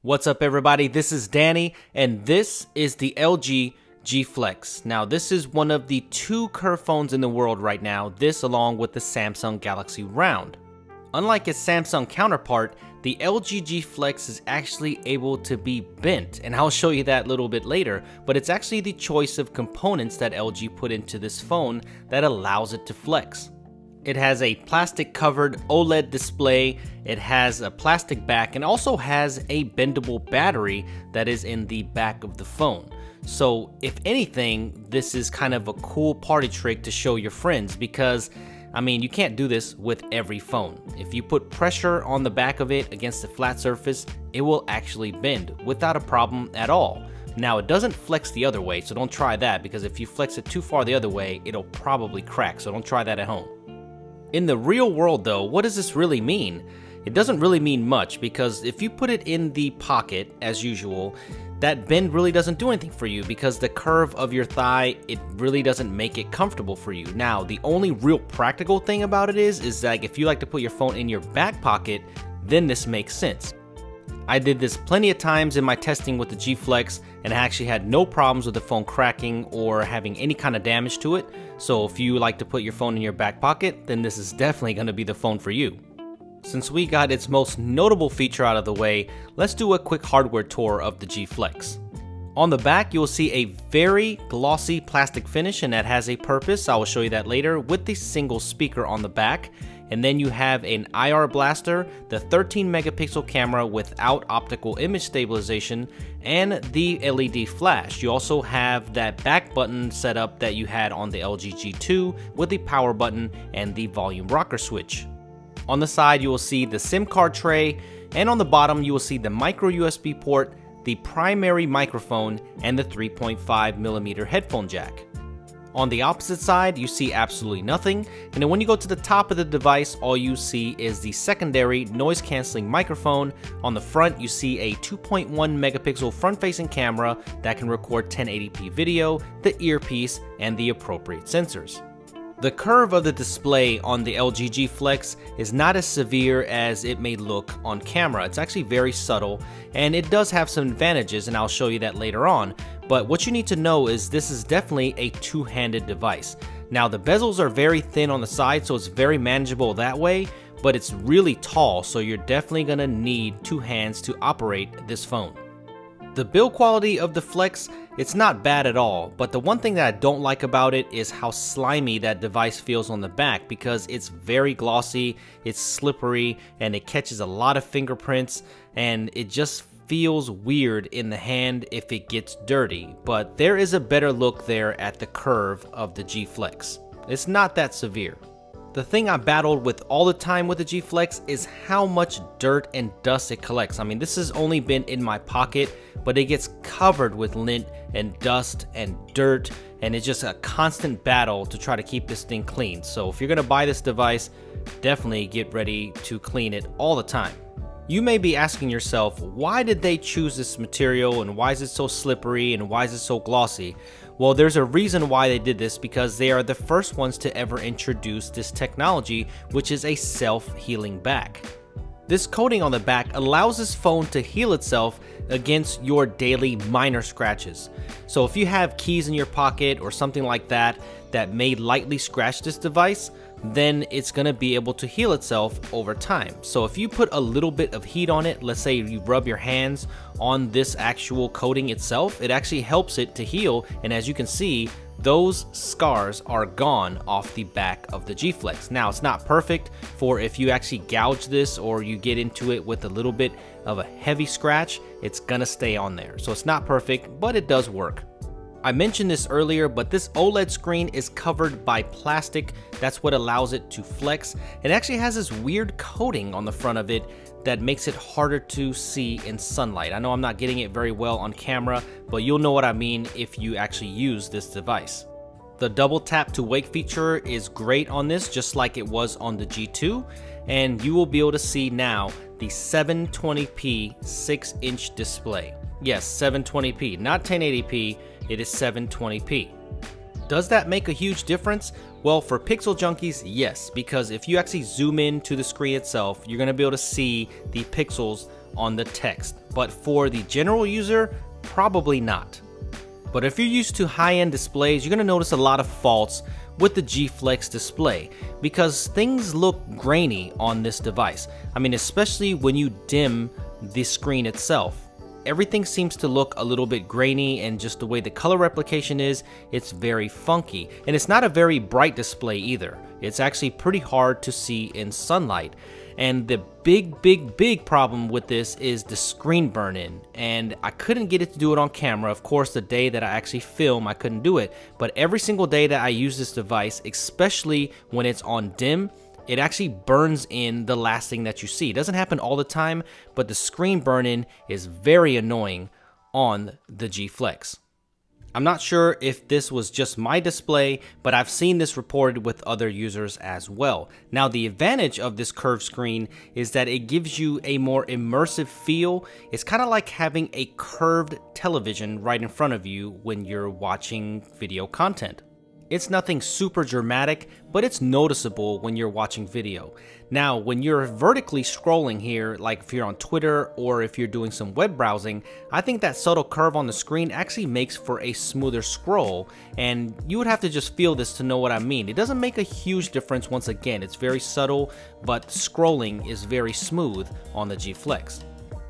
What's up everybody, this is Danny and this is the LG G Flex. Now this is one of the two curved phones in the world right now, this along with the Samsung Galaxy Round. Unlike its Samsung counterpart, the LG G Flex is actually able to be bent, and I'll show you that a little bit later, but it's actually the choice of components that LG put into this phone that allows it to flex. It has a plastic covered OLED display, it has a plastic back, and also has a bendable battery that is in the back of the phone. So if anything, this is kind of a cool party trick to show your friends because, I mean, you can't do this with every phone. If you put pressure on the back of it against a flat surface, it will actually bend without a problem at all. Now it doesn't flex the other way, so don't try that because if you flex it too far the other way, it'll probably crack, so don't try that at home. In the real world though, what does this really mean? It doesn't really mean much because if you put it in the pocket as usual, that bend really doesn't do anything for you because the curve of your thigh, it really doesn't make it comfortable for you. Now, the only real practical thing about it is that if you like to put your phone in your back pocket, then this makes sense. I did this plenty of times in my testing with the G Flex and I actually had no problems with the phone cracking or having any kind of damage to it. So if you like to put your phone in your back pocket, then this is definitely going to be the phone for you. Since we got its most notable feature out of the way, let's do a quick hardware tour of the G Flex. On the back, you'll see a very glossy plastic finish and that has a purpose. I will show you that later with the single speaker on the back. And then you have an IR blaster, the 13 megapixel camera without optical image stabilization, and the LED flash. You also have that back button setup that you had on the LG G2 with the power button and the volume rocker switch. On the side you will see the SIM card tray, and on the bottom you will see the micro USB port, the primary microphone, and the 3.5mm headphone jack. On the opposite side, you see absolutely nothing, and then when you go to the top of the device, all you see is the secondary noise-canceling microphone. On the front, you see a 2.1 megapixel front-facing camera that can record 1080p video, the earpiece, and the appropriate sensors. The curve of the display on the LG G Flex is not as severe as it may look on camera. It's actually very subtle, and it does have some advantages, and I'll show you that later on. But what you need to know is this is definitely a two-handed device. Now the bezels are very thin on the side, so it's very manageable that way, but it's really tall, so you're definitely gonna need two hands to operate this phone. The build quality of the Flex, it's not bad at all, but the one thing that I don't like about it is how slimy that device feels on the back because it's very glossy, it's slippery, and it catches a lot of fingerprints, and it just feels weird in the hand if it gets dirty. But there is a better look there at the curve of the G Flex. It's not that severe. The thing I battled with all the time with the G Flex is how much dirt and dust it collects. I mean, this has only been in my pocket, but it gets covered with lint and dust and dirt, and it's just a constant battle to try to keep this thing clean. So if you're gonna buy this device, definitely get ready to clean it all the time. You may be asking yourself, why did they choose this material and why is it so slippery and why is it so glossy? Well, there's a reason why they did this because they are the first ones to ever introduce this technology, which is a self-healing back. This coating on the back allows this phone to heal itself against your daily minor scratches. So if you have keys in your pocket or something like that that may lightly scratch this device, then it's gonna be able to heal itself over time. So if you put a little bit of heat on it, let's say you rub your hands on this actual coating itself, it actually helps it to heal, and as you can see, those scars are gone off the back of the G Flex. Now it's not perfect for if you actually gouge this or you get into it with a little bit of a heavy scratch, it's gonna stay on there. So it's not perfect, but it does work. I mentioned this earlier, but this OLED screen is covered by plastic. That's what allows it to flex. It actually has this weird coating on the front of it that makes it harder to see in sunlight. I know I'm not getting it very well on camera, but you'll know what I mean if you actually use this device. The double tap to wake feature is great on this, just like it was on the G2, and you will be able to see now the 720p 6-inch display. Yes, 720p, not 1080p, it is 720p. Does that make a huge difference? Well, for pixel junkies, yes, because if you actually zoom in to the screen itself, you're going to be able to see the pixels on the text, but for the general user, probably not. But if you're used to high-end displays, you're going to notice a lot of faults with the G Flex display because things look grainy on this device. I mean, especially when you dim the screen itself. Everything seems to look a little bit grainy, and just the way the color replication is, it's very funky. And it's not a very bright display either. It's actually pretty hard to see in sunlight. And the big problem with this is the screen burn-in, and I couldn't get it to do it on camera. Of course, the day that I actually film, I couldn't do it, but every single day that I use this device, especially when it's on dim, it actually burns in the last thing that you see. It doesn't happen all the time, but the screen burn-in is very annoying on the G Flex. I'm not sure if this was just my display, but I've seen this reported with other users as well. Now, the advantage of this curved screen is that it gives you a more immersive feel. It's kind of like having a curved television right in front of you when you're watching video content. It's nothing super dramatic, but it's noticeable when you're watching video. Now, when you're vertically scrolling here, like if you're on Twitter or if you're doing some web browsing, I think that subtle curve on the screen actually makes for a smoother scroll, and you would have to just feel this to know what I mean. It doesn't make a huge difference. Once again, it's very subtle, but scrolling is very smooth on the G Flex.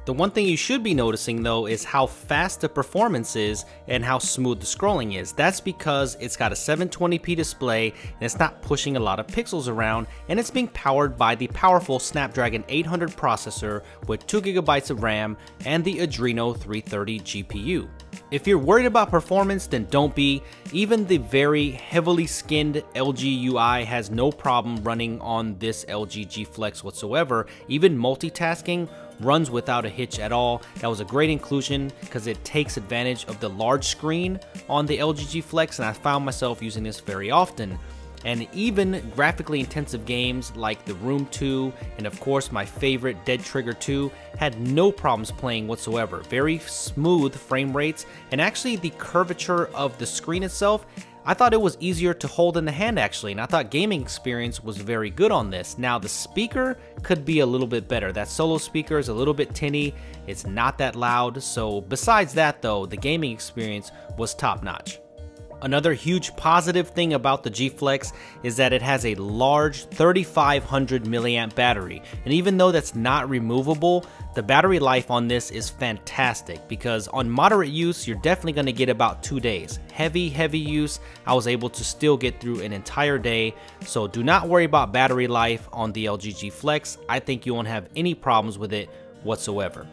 The one thing you should be noticing though is how fast the performance is and how smooth the scrolling is. That's because it's got a 720p display and it's not pushing a lot of pixels around, and it's being powered by the powerful Snapdragon 800 processor with 2GB of RAM and the Adreno 330 GPU. If you're worried about performance, then don't be. Even the very heavily skinned LG UI has no problem running on this LG G Flex whatsoever. Even multitasking runs without a hitch at all. That was a great inclusion because it takes advantage of the large screen on the LG G Flex, and I found myself using this very often. And even graphically intensive games like The Room 2 and of course my favorite Dead Trigger 2 had no problems playing whatsoever. Very smooth frame rates, and actually the curvature of the screen itself, I thought it was easier to hold in the hand actually, and I thought gaming experience was very good on this. Now the speaker could be a little bit better. That solo speaker is a little bit tinny, it's not that loud, so besides that though, the gaming experience was top notch. Another huge positive thing about the G Flex is that it has a large 3500 milliamp battery, and even though that's not removable, the battery life on this is fantastic because on moderate use you're definitely going to get about 2 days. Heavy use, I was able to still get through an entire day, so do not worry about battery life on the LG G Flex. I think you won't have any problems with it whatsoever.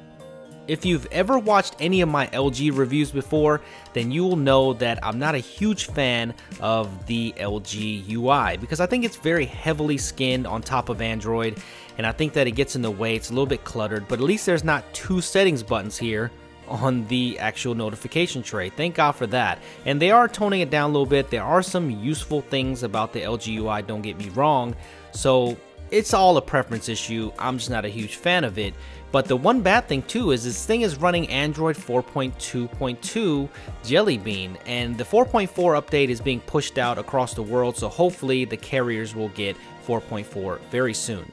If you've ever watched any of my LG reviews before, then you will know that I'm not a huge fan of the LG UI because I think it's very heavily skinned on top of Android, and I think that it gets in the way. It's a little bit cluttered, but at least there's not 2 settings buttons here on the actual notification tray. Thank God for that. And they are toning it down a little bit. There are some useful things about the LG UI, don't get me wrong. So it's all a preference issue. I'm just not a huge fan of it. But the one bad thing too is this thing is running Android 4.2.2 Jelly Bean, and the 4.4 update is being pushed out across the world, so hopefully the carriers will get 4.4 very soon.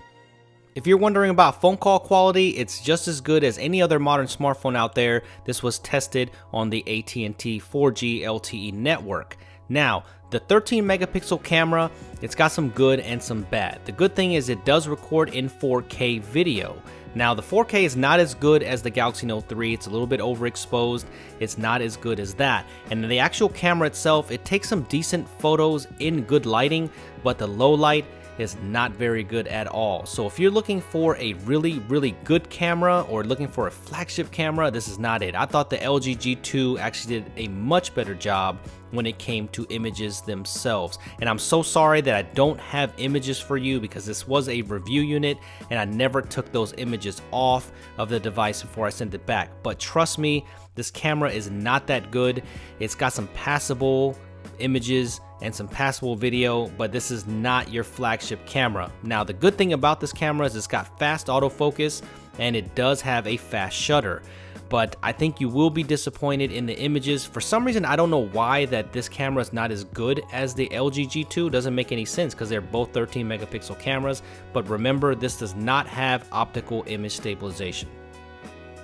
If you're wondering about phone call quality, it's just as good as any other modern smartphone out there. This was tested on the AT&T 4G LTE network. Now, the 13 megapixel camera, it's got some good and some bad. The good thing is it does record in 4K video. Now, the 4K is not as good as the Galaxy Note 3. It's a little bit overexposed. It's not as good as that. And the actual camera itself, it takes some decent photos in good lighting, but the low light is not very good at all. So if you're looking for a really good camera or looking for a flagship camera, this is not it. I thought the LG G2 actually did a much better job when it came to images themselves. And I'm so sorry that I don't have images for you because this was a review unit and I never took those images off of the device before I sent it back. But trust me, this camera is not that good. It's got some passable images and some passable video, but this is not your flagship camera. Now, the good thing about this camera is it's got fast autofocus and it does have a fast shutter. But I think you will be disappointed in the images. For some reason, I don't know why that this camera is not as good as the LG G2. Doesn't make any sense because they're both 13 megapixel cameras. But remember, this does not have optical image stabilization.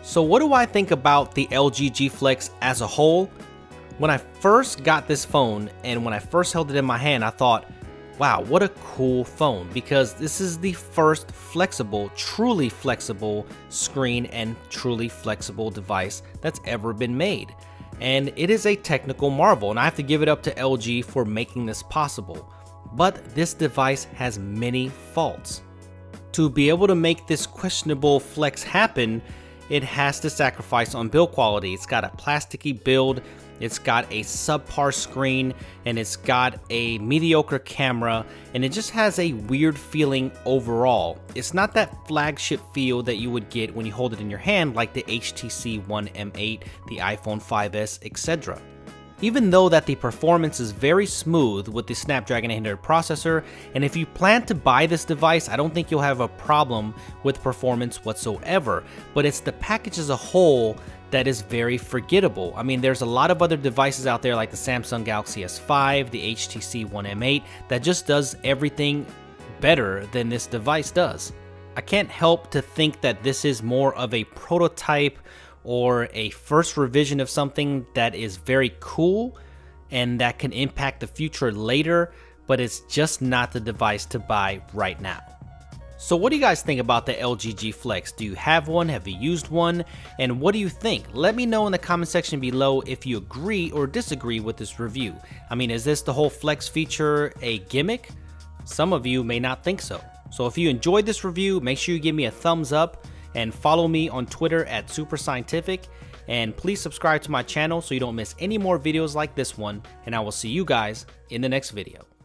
So what do I think about the LG G Flex as a whole? When I first got this phone and when I first held it in my hand, I thought, wow, what a cool phone, because this is the first flexible, truly flexible screen and truly flexible device that's ever been made. And it is a technical marvel, and I have to give it up to LG for making this possible. But this device has many faults. To be able to make this questionable flex happen, it has to sacrifice on build quality. It's got a plasticky build, it's got a subpar screen, and it's got a mediocre camera, and it just has a weird feeling overall. It's not that flagship feel that you would get when you hold it in your hand like the HTC One M8, the iPhone 5S, etc. Even though that the performance is very smooth with the Snapdragon 800 processor, and if you plan to buy this device, I don't think you'll have a problem with performance whatsoever, but it's the package as a whole that is very forgettable. I mean, there's a lot of other devices out there like the Samsung Galaxy S5, the HTC One M8, that just does everything better than this device does. I can't help to think that this is more of a prototype or a first revision of something that is very cool and that can impact the future later, but it's just not the device to buy right now. So what do you guys think about the LG G Flex? Do you have one? Have you used one? And what do you think? Let me know in the comment section below if you agree or disagree with this review. I mean, is this the whole Flex feature a gimmick? Some of you may not think so. So if you enjoyed this review, make sure you give me a thumbs up and follow me on Twitter at SuperScientific. And please subscribe to my channel so you don't miss any more videos like this one. And I will see you guys in the next video.